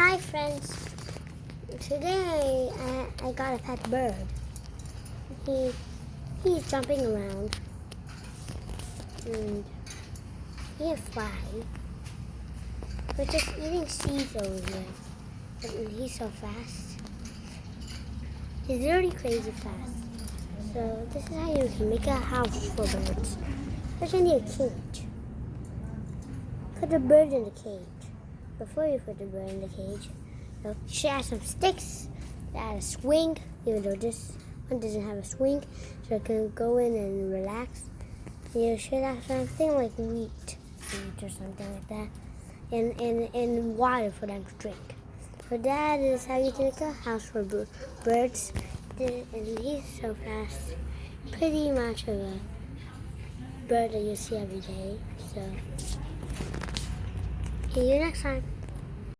Hi friends, today I got a pet bird. He's jumping around and he can fly. We're just eating seeds over here. And he's so fast. He's really crazy fast. So this is how you can make a house for birds. First you need a cage. Put the bird in the cage. Before you put the bird in the cage, you should add some sticks, add a swing, even though this one doesn't have a swing, so it can go in and relax. You should have something like wheat seeds or something like that, and water for them to drink. So that is how you can make a house for birds. And he's so fast, pretty much of a bird that you see every day. So see you next time.